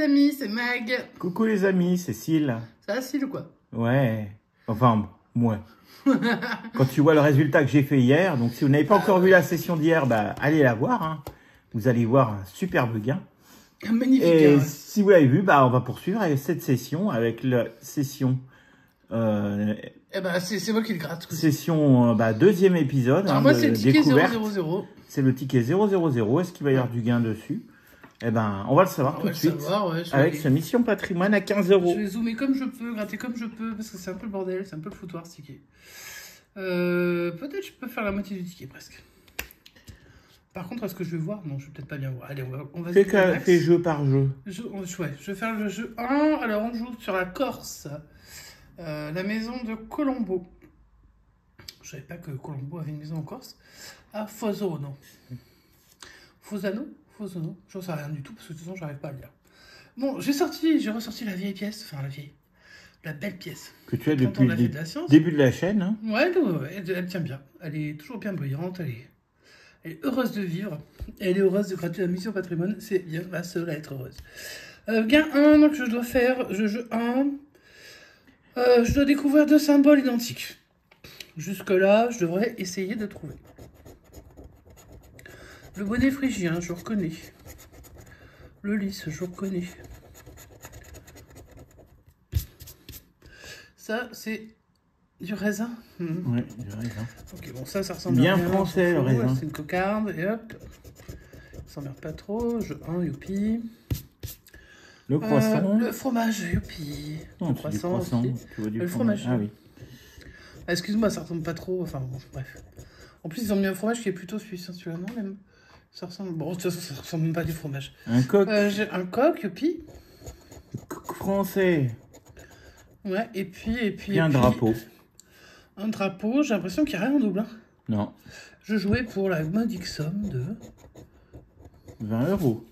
amis, c'est Mag. Coucou les amis, c'est Cécile. Ça va, Cécile ou quoi? Ouais, enfin, moi. Quand tu vois le résultat que j'ai fait hier, donc si vous n'avez pas encore vu la session d'hier, bah, allez la voir. Hein. Vous allez voir un superbe gain. Magnifique. Et hein. si vous l'avez vu, bah, on va poursuivre avec cette session, avec la session... Eh ben, c'est moi qui le gratte. Session, deuxième épisode. Alors hein, moi, c'est le ticket découverte. 000. C'est le ticket 000. Est-ce qu'il va y avoir du gain dessus? Eh ben, on va le savoir tout de suite. Avec ce mission patrimoine à 15 €. Je vais zoomer comme je peux, gratter comme je peux, parce que c'est un peu le bordel, c'est un peu le foutoir ce ticket. Peut-être je peux faire la moitié du ticket presque. Par contre, est-ce que je vais voir? Non, je vais peut-être pas bien voir. Allez, on va Fais jeu par jeu. Je vais faire le jeu 1. Alors, on joue sur la Corse. La maison de Colombo. Je savais pas que Colombo avait une maison en Corse. À Fosano. Fosano? J'en sais rien du tout, parce que de toute façon, j'arrive pas à le lire. Bon, j'ai ressorti la vieille pièce. Enfin, la belle pièce. Que tu as depuis le début de la chaîne. Hein. Ouais, elle tient bien. Elle est toujours bien brillante. Elle est heureuse de vivre. Elle est heureuse de gratter la mission patrimoine. C'est bien la seule à être heureuse. Gain 1, donc je dois faire jeu 1. Je dois découvrir 2 symboles identiques. Jusque-là, je devrais essayer de trouver. Le bonnet phrygien, je reconnais. Le lys, je reconnais. Ça, c'est du raisin. Ouais, du raisin. Ok, bon, ça ressemble bien à rien. Français, le raisin. C'est une cocarde, et hop. Ça s'emmerde pas trop. Jeu 1, youpi. Le croissant. Le fromage, youpi. Non, le croissant aussi. Tu vois, le fromage. Ah oui. Excuse-moi, ça ressemble pas trop. Enfin, bon, bref. En plus, ils ont mis un fromage qui est plutôt suisse, hein, celui-là, non, même. Ça ressemble... Bon, de toute façon, ça ressemble même pas à du fromage. Un coq. J'ai un coq, youpi. Coq français. Ouais, et puis... un drapeau. Un drapeau, j'ai l'impression qu'il n'y a rien en double. Hein. Non. Je jouais pour la modique somme de... 20 €.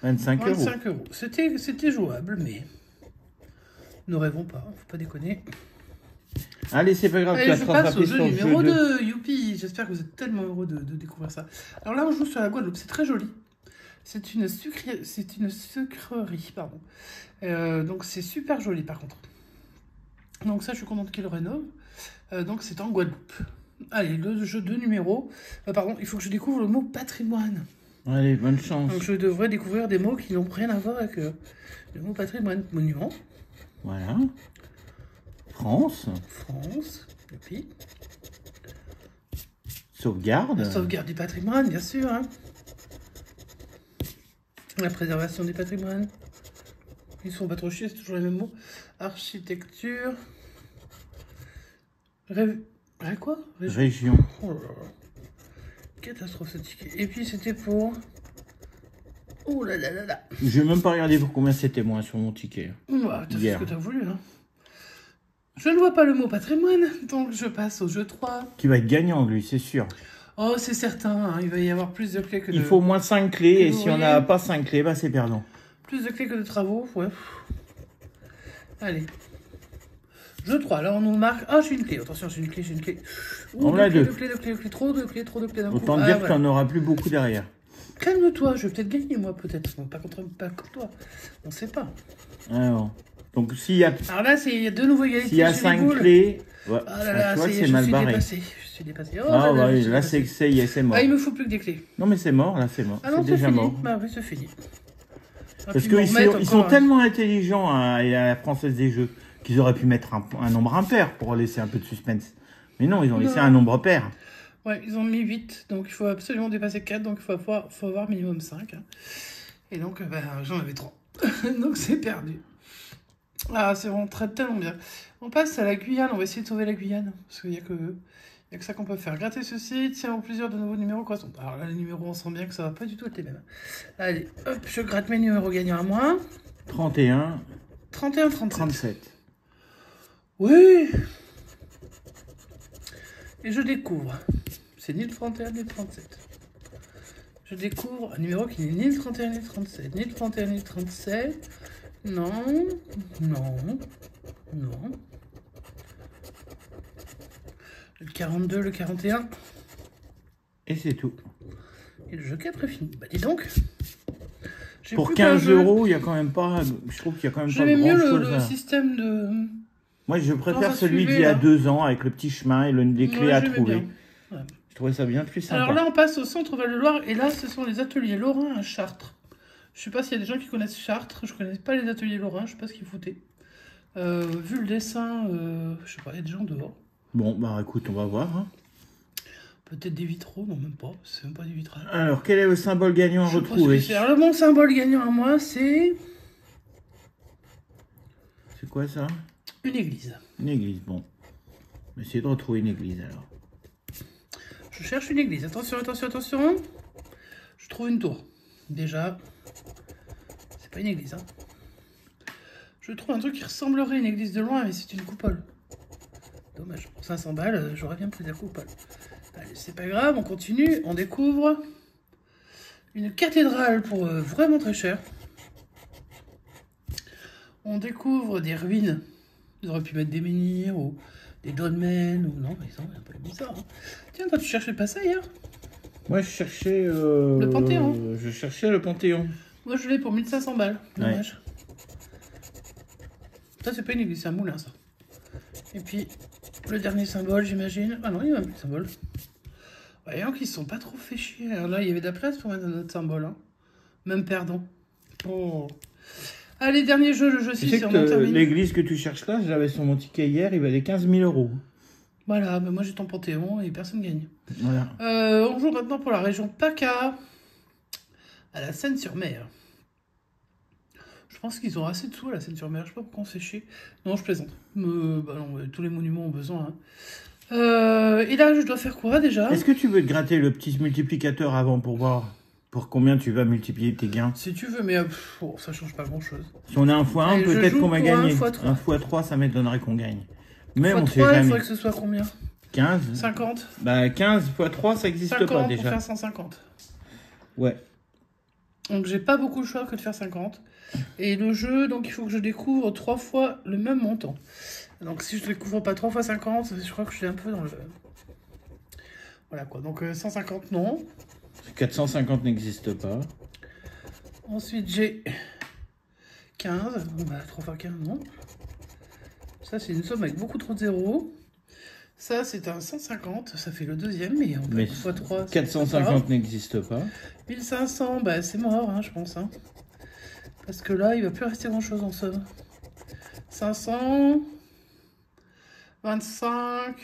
25 €. 25 €. C'était jouable, mais... Ne rêvons pas, faut pas déconner. Allez, c'est pas grave, Allez, tu vas je te passe rattraper au jeu sur le numéro jeu 2. Youpi, j'espère que vous êtes tellement heureux de découvrir ça. Alors là, on joue sur la Guadeloupe, c'est très joli. C'est une sucrerie, pardon. Donc c'est super joli par contre. Donc ça, je suis contente qu'il le rénove. Donc c'est en Guadeloupe. Allez, le jeu de numéro. Pardon, il faut que je découvre le mot patrimoine. Allez, bonne chance. Donc je devrais découvrir des mots qui n'ont rien à voir avec le mot patrimoine. Monument. Voilà. France. Et puis... Sauvegarde. La sauvegarde du patrimoine, bien sûr. Hein. La préservation du patrimoine. Ils sont pas trop chiés, c'est toujours les mêmes mots. Architecture. Quoi? Région. Oh là là. Catastrophe ce ticket. Et puis c'était pour... Oh là là là là. Je vais même pas regarder pour combien c'était moi sur mon ticket. T'as fait ce que t'as voulu. Hein. Je ne vois pas le mot patrimoine, donc je passe au jeu 3. Qui va être gagnant, lui, c'est sûr. Oh, c'est certain, hein. Il va y avoir plus de clés que de... Il faut au moins 5 clés, et si on n'a pas 5 clés, bah c'est perdant. Plus de clés que de travaux, ouais. Allez. Jeu 3, là on nous marque... Ah, j'ai une clé, attention, j'ai une clé. On a deux. Deux clés, trop de clés d'un coup. Autant dire que tu n'en auras plus beaucoup derrière. Calme-toi, je vais peut-être gagner, moi, peut-être. Bon, pas contre toi, on sait pas. Alors, donc s'il y a... Alors là, il y a de nouveau égalité. S'il y a 5 clés... Ouais, ah là là, tu vois que c'est mal barré. Je suis dépassé. Oh, ah ouais, là c'est mort. Ah, il me faut plus que des clés. Non mais c'est mort, là c'est mort. Ah non, c'est déjà fini. mort. Bah oui, c'est fini. Parce qu'ils sont tellement intelligents à la Française des Jeux qu'ils auraient pu mettre un nombre impair pour laisser un peu de suspense. Mais non, ils ont laissé un nombre pair. Ouais, ils ont mis 8, donc il faut absolument dépasser 4, donc il faut avoir minimum 5. Hein. Et donc, j'en avais 3. Donc c'est perdu. Ah, c'est vraiment tellement bien. On passe à la Guyane, on va essayer de sauver la Guyane. Parce qu'il n'y a que ça qu'on peut faire. Gratter ceci, tiens en plusieurs de nouveaux numéros correspondants. Alors là, les numéros, on sent bien que ça va pas du tout être les mêmes. Allez, hop, je gratte mes numéros gagnants à moi. 31. 31, 37. 37. Oui. Et je découvre. C'est ni le 31 ni le 37. Je découvre un numéro qui n'est ni le 31 ni le 37. Ni le 31 ni le 37. Non. Le 42, le 41. Et c'est tout. Et le jeu 4 est fini. Bah dis donc. Pour 15 euros, il y a quand même pas... Je trouve qu'il y a quand même pas J'aimais mieux grand-chose le système de... Moi, je préfère ça celui suivait, d'il y a là. 2 ans, avec le petit chemin et les clés à j'aimais trouver. bien. Ouais. Je trouvais ça bien plus sympa. Alors là, on passe au centre Val-de-Loire, et là, ce sont les ateliers Lorrain à Chartres. Je sais pas s'il y a des gens qui connaissent Chartres, je connais pas les ateliers Lorrain, je sais pas ce qu'ils foutaient. Vu le dessin, je sais pas, il y a des gens dehors. Bon, bah écoute, on va voir. Hein. Peut-être des vitraux, non même pas, c'est même pas du vitrage. Alors, quel est le symbole gagnant à retrouver? Alors, mon symbole gagnant à moi, c'est... C'est quoi ça? Une église. Une église, bon. On va essayer de retrouver une église alors. Je cherche une église. Attention, attention, attention. Je trouve une tour. Déjà, c'est pas une église. Hein. Je trouve un truc qui ressemblerait à une église de loin, mais c'est une coupole. Dommage. Pour 500 balles, j'aurais bien pris la coupole. Allez, c'est pas grave, on continue. On découvre une cathédrale pour vraiment très cher. On découvre des ruines. Ils auraient pu mettre des menhirs ou des dolmens ou non, mais ils ont un peu bizarre. Hein. Tiens, toi, tu cherchais pas ça hier? Moi, je cherchais... le Panthéon. Je cherchais le Panthéon. Moi, je l'ai pour 1500 balles. Dommage. Ouais. Ça, c'est pas une église, c'est un moulin, ça. Et puis, le dernier symbole, j'imagine. Ah non, il y a même plus de symbole. Voyons qu'ils se sont pas trop fait chier. Alors là, il y avait de la place pour mettre un autre symbole. Hein. Même perdant. Oh. Allez, dernier jeu, le jeu 6, Tu sais on que en termine. l'église que tu cherches là, je l'avais sur mon ticket hier, il valait 15 000 euros. Voilà, mais moi j'ai ton Panthéon et personne gagne. Voilà. On joue maintenant pour la région PACA, à la Seine-sur-Mer. Je pense qu'ils ont assez de sous à la Seine-sur-Mer, je sais pas pourquoi on s'est chier. Non, je plaisante. Bah non, tous les monuments ont besoin. Hein. Et là, je dois faire quoi déjà? Est-ce que tu veux te gratter le petit multiplicateur avant pour voir pour combien tu vas multiplier tes gains? Si tu veux, mais ça change pas grand-chose. Si on a un x1, Allez, peut-être qu'on va gagner. Un x3, ça m'étonnerait qu'on gagne. Mais on x3, sait jamais. il faudrait que ce soit combien? 15. 50. Bah 15 x 3, ça n'existe pas déjà. Pour faire 150. Ouais. Donc j'ai pas beaucoup le choix que de faire 50. Et le jeu, donc il faut que je découvre 3 fois le même montant. Donc si je découvre pas 3 fois 50, je crois que je suis un peu dans le... Voilà quoi, donc 150 non. 450 n'existe pas. Ensuite j'ai 15, bah 3 fois 15 non. Ça c'est une somme avec beaucoup trop de zéros. Ça c'est un 150, ça fait le deuxième, mais on peut x 3. 450 n'existe pas. 1500, bah c'est mort hein, je pense. Hein. Parce que là il va plus rester grand chose en somme. 500, 25.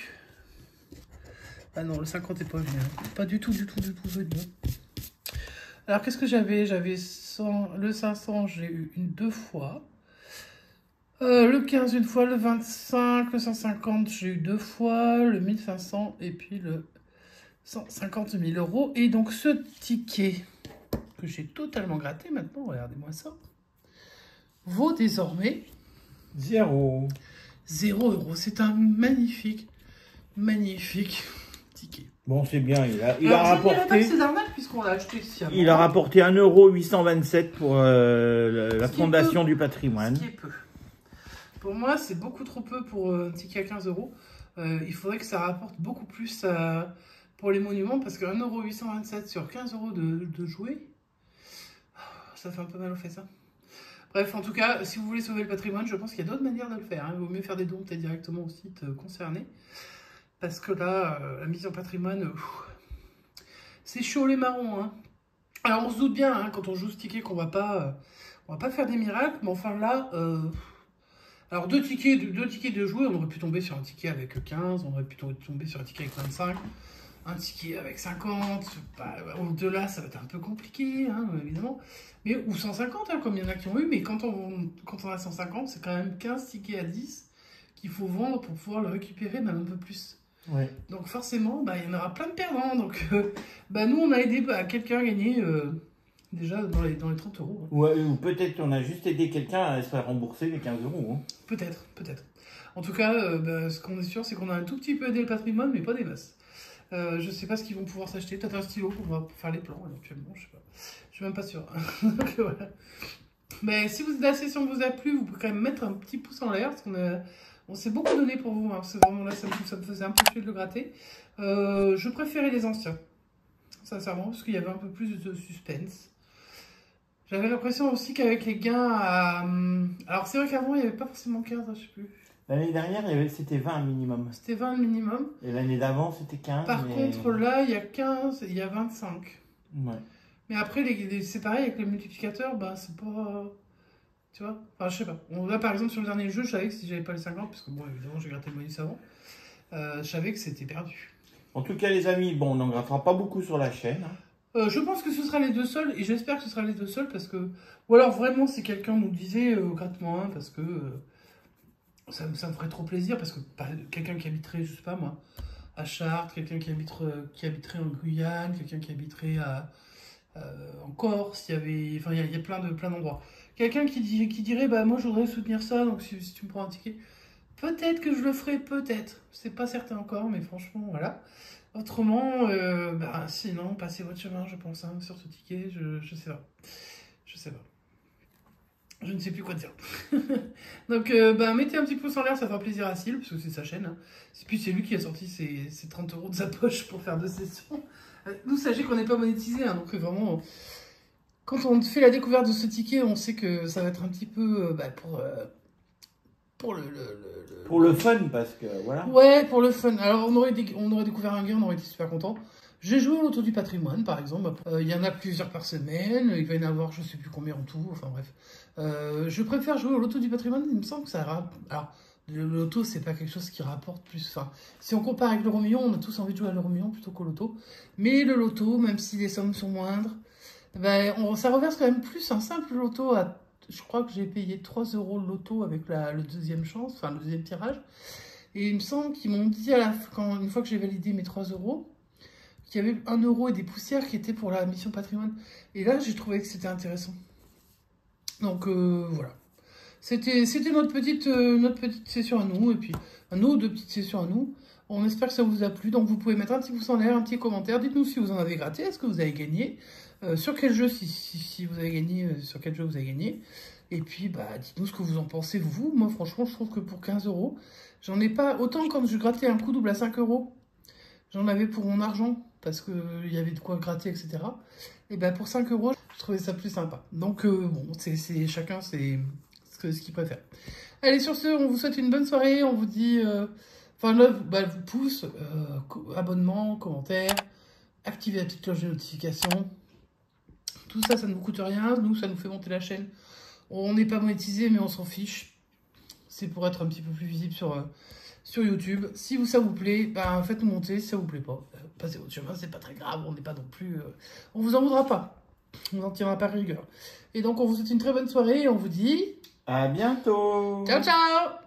Ah non, le 50 est pas venu. Hein. Pas du tout venu. Alors qu'est-ce que j'avais? J'avais le 500, j'ai eu deux fois. Le 15 une fois, le 25, le 150, j'ai eu 2 fois, le 1500 et puis le 150 000 euros. Et donc ce ticket que j'ai totalement gratté maintenant, regardez-moi ça, vaut désormais 0 €. C'est un magnifique ticket. Bon, c'est bien, il a rapporté... pas que c'est arnaque puisqu'on l'a acheté ici. Il a rapporté 1,827 € pour la Fondation du patrimoine. Ce qui est peu. Pour moi, c'est beaucoup trop peu pour un ticket à 15 €. Il faudrait que ça rapporte beaucoup plus pour les monuments parce que 1,827 € sur 15 € de jouets, ça fait un peu mal aux fesses. Hein. Bref, en tout cas, si vous voulez sauver le patrimoine, je pense qu'il y a d'autres manières de le faire. Hein. Il vaut mieux faire des dons peut-être directement au site concerné. Parce que là, la mise en patrimoine, c'est chaud les marrons. Hein. Alors on se doute bien, hein, quand on joue ce ticket, qu'on va pas faire des miracles. Mais enfin là... Alors, deux tickets de jouer, on aurait pu tomber sur un ticket avec 15, on aurait pu tomber sur un ticket avec 25, un ticket avec 50, bah, au-delà, ça va être un peu compliqué, hein, évidemment, mais, ou 150, hein, comme il y en a qui ont eu, mais quand on a 150, c'est quand même 15 tickets à 10 qu'il faut vendre pour pouvoir le récupérer, même un peu plus. Ouais. Donc forcément, bah, il y en aura plein de perdants, donc nous, on a aidé quelqu'un à gagner... déjà dans les 30 €. Hein. Ouais, ou peut-être qu'on a juste aidé quelqu'un à se faire rembourser les 15 €. Hein. Peut-être. En tout cas, ce qu'on est sûr, c'est qu'on a un tout petit peu aidé le patrimoine, mais pas des masses. Je sais pas ce qu'ils vont pouvoir s'acheter. Peut-être un stylo pour faire les plans, éventuellement, je sais pas. Je suis même pas sûr. Donc, voilà. Mais si la session vous a plu, vous pouvez quand même mettre un petit pouce en l'air, parce qu'on s'est beaucoup donné pour vous. Hein. C'est vraiment là, ça me faisait un peu chier de le gratter. Je préférais les anciens, sincèrement, parce qu'il y avait un peu plus de suspense. J'avais l'impression aussi qu'avec les gains à... Alors c'est vrai qu'avant, il n'y avait pas forcément 15, je sais plus. L'année dernière, c'était 20 minimum. C'était 20 le minimum. Et l'année d'avant, c'était 15. Par contre, là, il y a 15 et il y a 25. Ouais. Mais après, c'est pareil avec les multiplicateurs, bah c'est pas... Tu vois? Enfin, je sais pas. Là, par exemple, sur le dernier jeu, je savais que si j'avais pas les 50, parce que bon, évidemment, j'ai gratté le bonus avant, je savais que c'était perdu. En tout cas, les amis, bon, on n'en grattera pas beaucoup sur la chaîne. Je pense que ce sera les 2 seuls, et j'espère que ce sera les 2 seuls, parce que... Ou alors, vraiment, si quelqu'un nous disait, gratte-moi un, parce que... ça me ferait trop plaisir, parce que quelqu'un qui habiterait, je sais pas moi, à Chartres, quelqu'un qui habiterait en Guyane, quelqu'un qui habiterait en Corse, enfin, il y a plein d'endroits. Quelqu'un qui dirait, bah moi je voudrais soutenir ça, donc si tu me prends un ticket, peut-être que je le ferai, peut-être. C'est pas certain encore, mais franchement, voilà. Autrement, bah sinon, passez votre chemin, je pense, hein, sur ce ticket, je sais pas. Je sais pas. Je ne sais plus quoi dire. Donc, bah, mettez un petit pouce en l'air, ça fera plaisir à Syl, parce que c'est sa chaîne. Hein. Et puis, c'est lui qui a sorti ses 30 € de sa poche pour faire 2 sessions. Nous, sachez qu'on n'est pas monétisé, hein, donc vraiment, quand on fait la découverte de ce ticket, on sait que ça va être un petit peu pour le fun, parce que voilà. Ouais, pour le fun. Alors, on aurait découvert un gain, on aurait été super content. J'ai joué au loto du patrimoine, par exemple. Il y en a plusieurs par semaine. Il va y en avoir, je sais plus combien en tout. Enfin bref. Je préfère jouer au loto du patrimoine. Il me semble que ça rapporte. Alors, le loto, c'est pas quelque chose qui rapporte plus. Enfin, si on compare avec l'euro million, on a tous envie de jouer à l'euro million plutôt qu'au loto. Mais le loto, même si les sommes sont moindres, ben, ça reverse quand même plus. Un simple loto, je crois que j'ai payé 3 € le loto avec le deuxième chance, enfin le deuxième tirage. Et il me semble qu'ils m'ont dit, une fois que j'ai validé mes 3 €, qu'il y avait 1 € et des poussières qui étaient pour la mission patrimoine. Et là, j'ai trouvé que c'était intéressant. Donc, voilà. C'était notre petite session à nous, et puis nos 2 petites sessions à nous. On espère que ça vous a plu. Donc, vous pouvez mettre un petit pouce en l'air, un petit commentaire. Dites-nous si vous en avez gratté, est-ce que vous avez gagné, sur quel jeu, si vous avez gagné, sur quel jeu vous avez gagné. Et puis, bah, dites-nous ce que vous en pensez, vous. Moi, franchement, je trouve que pour 15 €, j'en ai pas... Autant quand je grattais un coup double à 5 €, j'en avais pour mon argent, parce qu'il y avait de quoi gratter, etc. Et ben pour 5 €, je trouvais ça plus sympa. Donc, bon, chacun, c'est ce qu'il préfère. Allez, sur ce, on vous souhaite une bonne soirée. On vous dit... Enfin, là, bah, pouce, abonnement, commentaire, activez la petite cloche de notification. Tout ça, ça ne vous coûte rien. Nous, ça nous fait monter la chaîne. On n'est pas monétisé, mais on s'en fiche. C'est pour être un petit peu plus visible sur YouTube. Si ça vous plaît, bah, faites-nous monter. Si ça vous plaît pas, passez votre chemin, c'est pas très grave. On n'est pas non plus... on vous en voudra pas. On n'en tiendra pas rigueur. Et donc, on vous souhaite une très bonne soirée et on vous dit... À bientôt. Ciao, ciao.